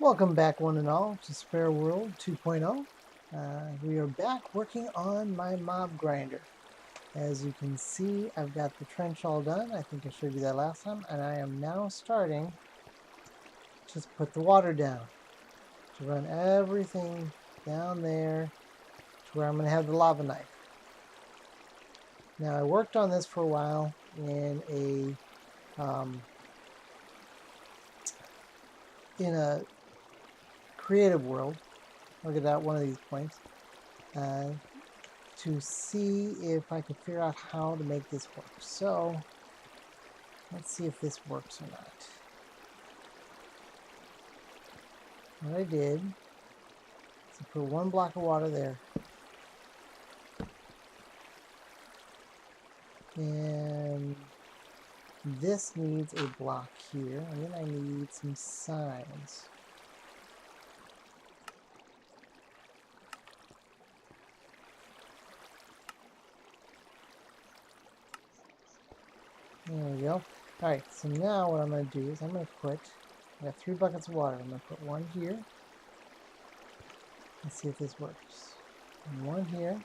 Welcome back, one and all, to Spair World 2.0. We are back working on my mob grinder. As you can see, I've got the trench all done. I think I showed you that last time. And I am now starting to put the water down. To run everything down there to where I'm going to have the lava knife. Now, I worked on this for a while in a creative world. Look at that, one of these points. To see if I can figure out how to make this work. So let's see if this works or not. What I did is I put one block of water there. And this needs a block here. And then I need some signs. There we go. Alright, so now what I'm going to do is I'm going to put, I got 3 buckets of water. I'm going to put one here. Let's see if this works. And one here.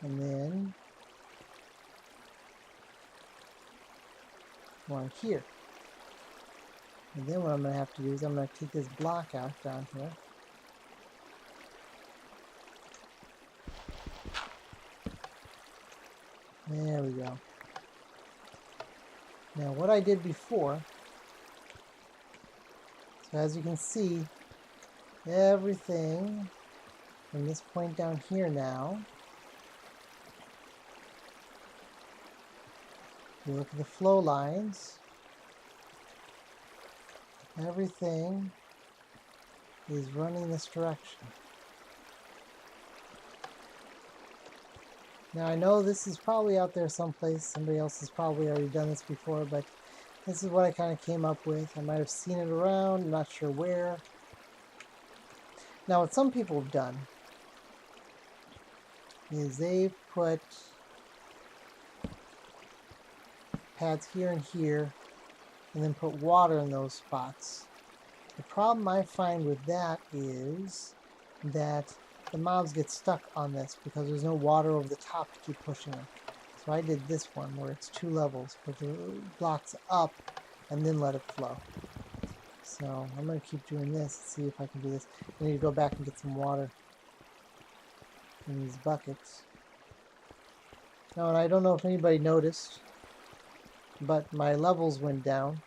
And then one here. And then what I'm going to have to do is I'm going to take this block out down here. There we go. Now what I did before, so as you can see, everything from this point down here now, if you look at the flow lines, everything is running this direction. Now I know this is probably out there someplace, somebody else has probably already done this before, but this is what I kind of came up with. I might have seen it around, I'm not sure where. Now what some people have done is they've put pads here and here, and then put water in those spots. The problem I find with that is that the mobs get stuck on this because there's no water over the top to keep pushing them. So I did this one where it's 2 levels, put the blocks up and then let it flow. So I'm going to keep doing this and see if I can do this. I need to go back and get some water in these buckets. Now, and I don't know if anybody noticed, but my levels went down.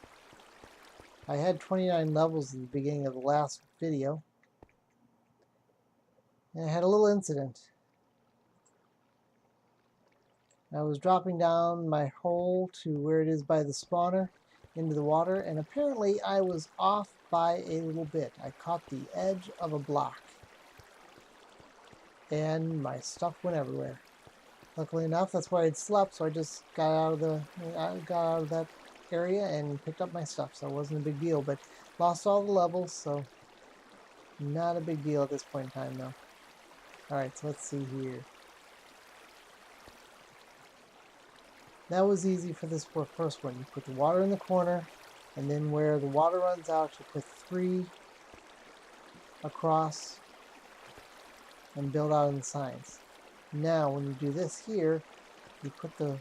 I had 29 levels at the beginning of the last video. And I had a little incident. I was dropping down my hole to where it is by the spawner into the water, and apparently I was off by a little bit. I caught the edge of a block and my stuff went everywhere. Luckily enough, that's where I'd slept, so I just got out of that area and picked up my stuff, so it wasn't a big deal, but lost all the levels, so not a big deal at this point in time though. Alright, so let's see here. That was easy for this first one. You put the water in the corner, and then where the water runs out, you put 3 across and build out in the signs. Now, when you do this here, you put the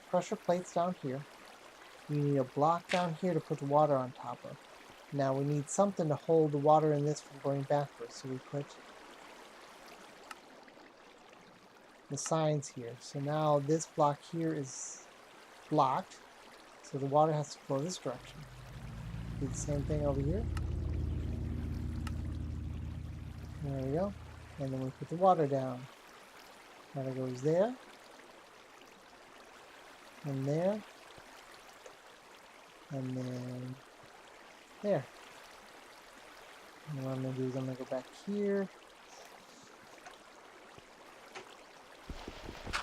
pressure plates down here. You need a block down here to put the water on top of. Now we need something to hold the water in this from going backwards, so we put the signs here. So now this block here is blocked, so the water has to flow this direction. Do the same thing over here. There we go. And then we put the water down. Water goes there, and there, and then there. And what I'm going to do is I'm going to go back here,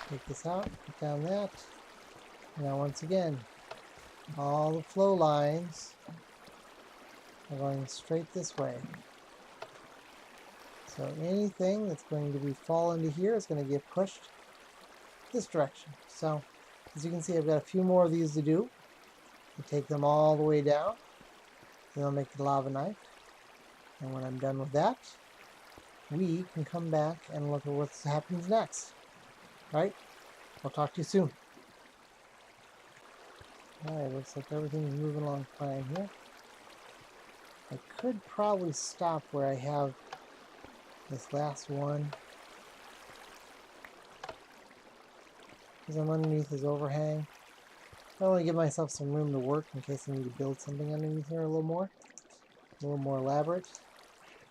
take this out, put down that. Now once again, all the flow lines are going straight this way. So anything that's going to be fall into here is going to get pushed this direction. So as you can see, I've got a few more of these to do. I take them all the way down, then I'll make the lava knife. And when I'm done with that, we can come back and look at what happens next. Alright, I'll talk to you soon. Alright, looks like everything's moving along fine here. I could probably stop where I have this last one, because I'm underneath this overhang. I want to give myself some room to work in case I need to build something underneath here a little more elaborate.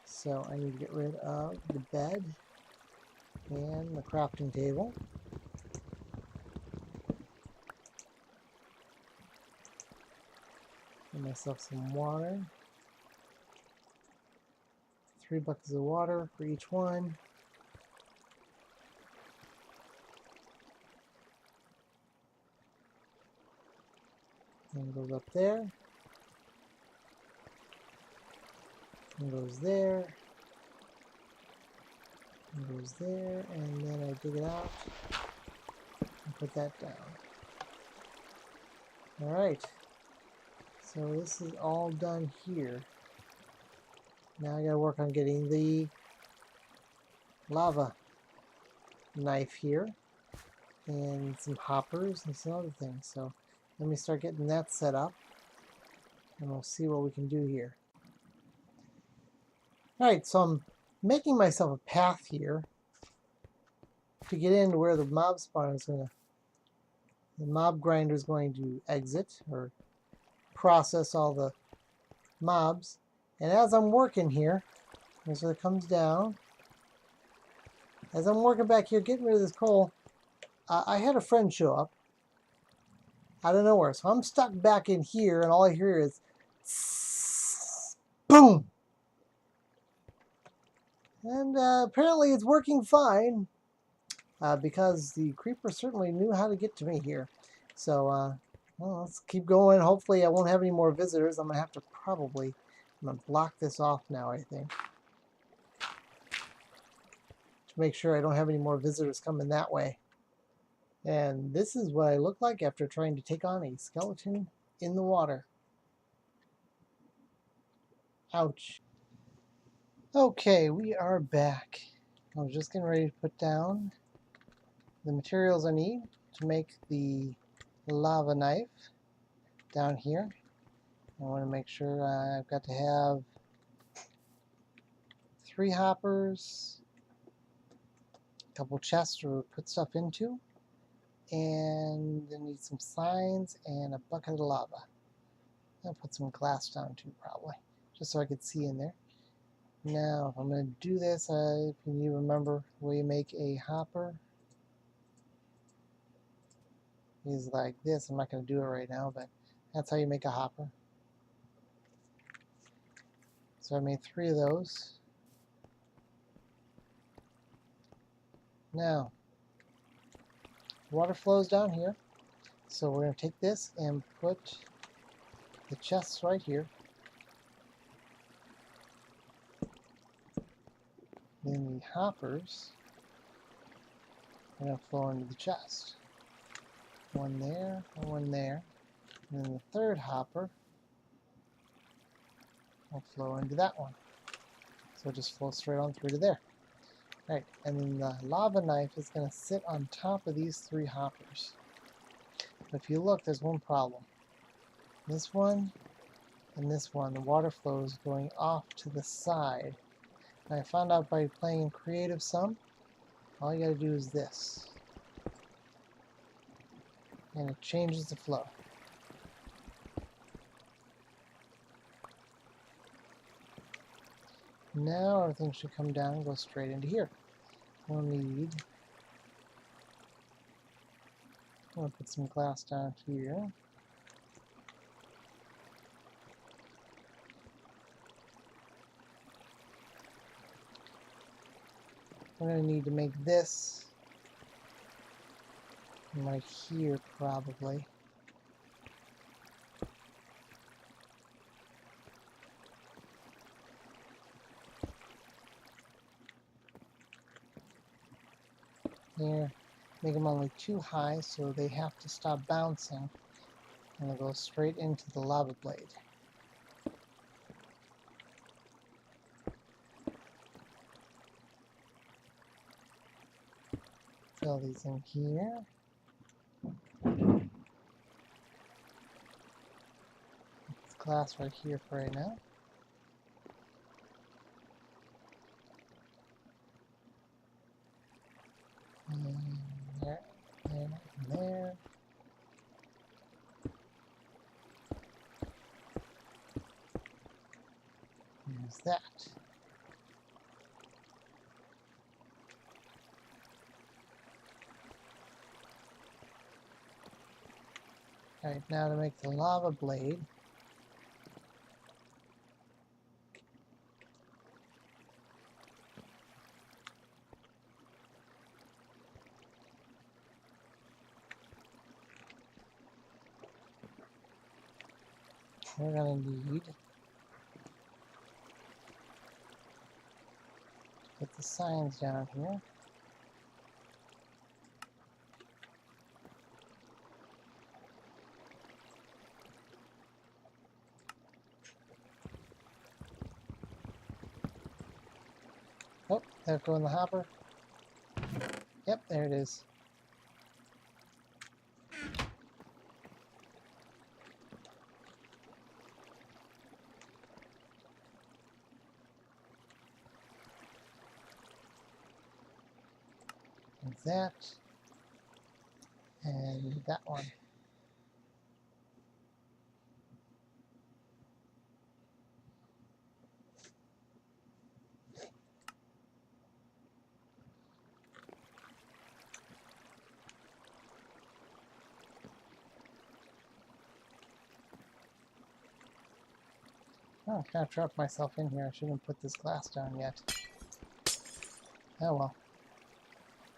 So I need to get rid of the bed and the crafting table. Get myself some water. 3 buckets of water for each one. And goes up there. And goes there. And goes there. And then I dig it out and put that down. Alright. So this is all done here. Now I gotta work on getting the lava knife here. And some hoppers and some other things. So let me start getting that set up. And we'll see what we can do here. Alright, so I'm making myself a path here to get into where the mob spawn is going to, the mob grinder is going to exit or process all the mobs. And as I'm working here, as it comes down, as I'm working back here getting rid of this coal, I had a friend show up out of nowhere. So I'm stuck back in here and all I hear is boom! And apparently it's working fine. Because the creeper certainly knew how to get to me here. So, well, let's keep going. Hopefully I won't have any more visitors. I'm going to have to I'm going to block this off now, I think. To make sure I don't have any more visitors coming that way. And this is what I look like after trying to take on a skeleton in the water. Ouch. Okay, we are back. I was just getting ready to put down the materials I need to make the lava knife down here. I want to make sure I've got to have 3 hoppers, a couple chests to put stuff into, and I need some signs and a bucket of lava. I'll put some glass down too, probably, just so I could see in there. Now, if I'm going to do this, can you remember the way you make a hopper? Is like this. I'm not going to do it right now, but that's how you make a hopper. So I made 3 of those. Now, water flows down here. So we're going to take this and put the chests right here. Then the hoppers are going to flow into the chest. One there, and one there. And then the 3rd hopper will flow into that one. So it just flows straight on through to there. Alright, and then the lava knife is going to sit on top of these 3 hoppers. But if you look, there's one problem. This one and this one, the water flow is going off to the side. And I found out by playing in creative some, all you gotta do is this. And it changes the flow. Now everything should come down and go straight into here. We'll need, I'm going to put some glass down here. We're going to need to make this right here, probably. Here, make them only too high so they have to stop bouncing. I'm going to go straight into the lava blade. Fill these in here. This glass right here for right now. And there, and there. There's that. Alright, now to make the lava blade. We're going to need to put the signs down here. Oh, there go in the hopper. Yep, there it is. And that. And that one. Oh, I kind of trapped myself in here. I shouldn't have put this glass down yet. Oh well.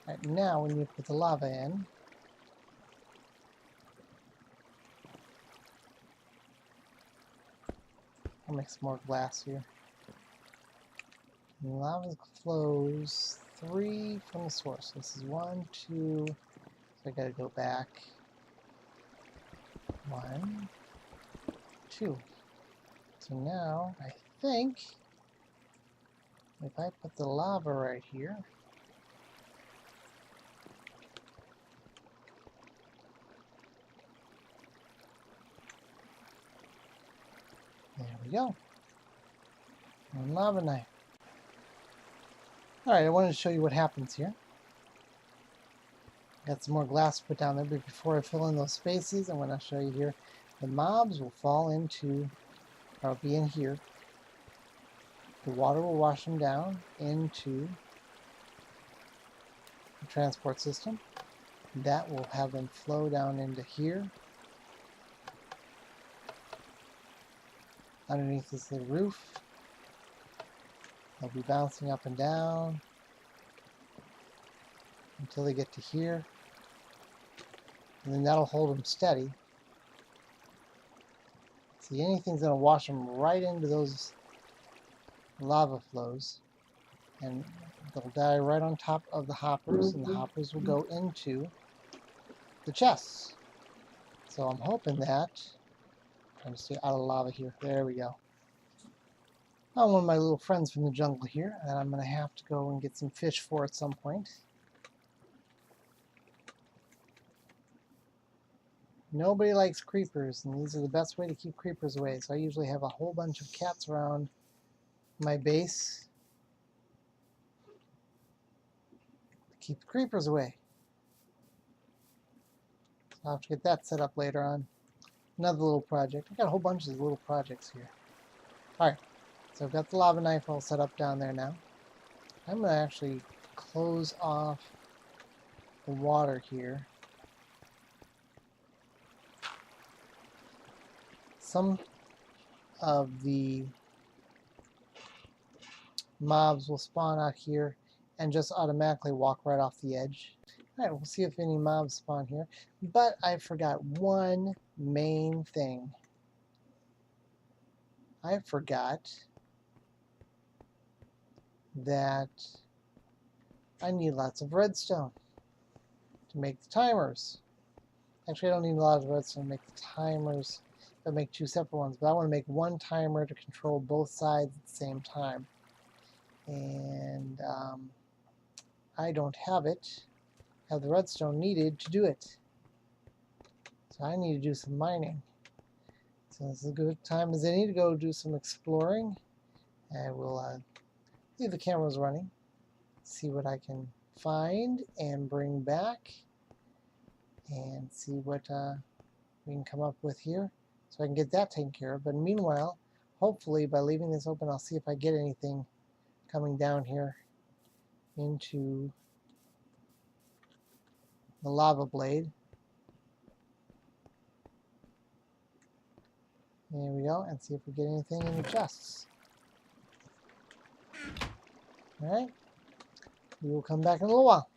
Alright, now we need to put the lava in. I'll make some more glass here. And lava flows 3 from the source. This is 1, 2, so I gotta go back. 1, 2. So now, I think, if I put the lava right here, there we go. And lava knife. Alright, I wanted to show you what happens here. Got some more glass to put down there, but before I fill in those spaces, I'm going to show you here. The mobs will fall into, or be in here. The water will wash them down into the transport system. That will have them flow down into here. Underneath is the roof. They'll be bouncing up and down until they get to here. And then that'll hold them steady. See, anything's going to wash them right into those lava flows. And they'll die right on top of the hoppers, and the hoppers will go into the chests. So I'm hoping that... I'm trying to stay out of lava here. There we go. One of my little friends from the jungle here that I'm going to have to go and get some fish for at some point. Nobody likes creepers, and these are the best way to keep creepers away. So I usually have a whole bunch of cats around my base to keep the creepers away. So I'll have to get that set up later on. Another little project. I've got a whole bunch of these little projects here. Alright, so I've got the lava knife all set up down there now. I'm going to actually close off the water here. Some of the mobs will spawn out here and just automatically walk right off the edge. Alright, we'll see if any mobs spawn here. But I forgot one main thing. I forgot that I need lots of redstone to make the timers. Actually, I don't need a lot of redstone to make the timers. I'll make 2 separate ones, but I want to make 1 timer to control both sides at the same time. And I don't have it. I have the redstone needed to do it. So I need to do some mining. So this is a good time as any to go do some exploring. I will leave the cameras running, see what I can find and bring back, and see what we can come up with here, so I can get that taken care of. But meanwhile, hopefully by leaving this open, I'll see if I get anything coming down here into the lava blade. There we go, and see if we get anything in the chests. Alright, we will come back in a little while.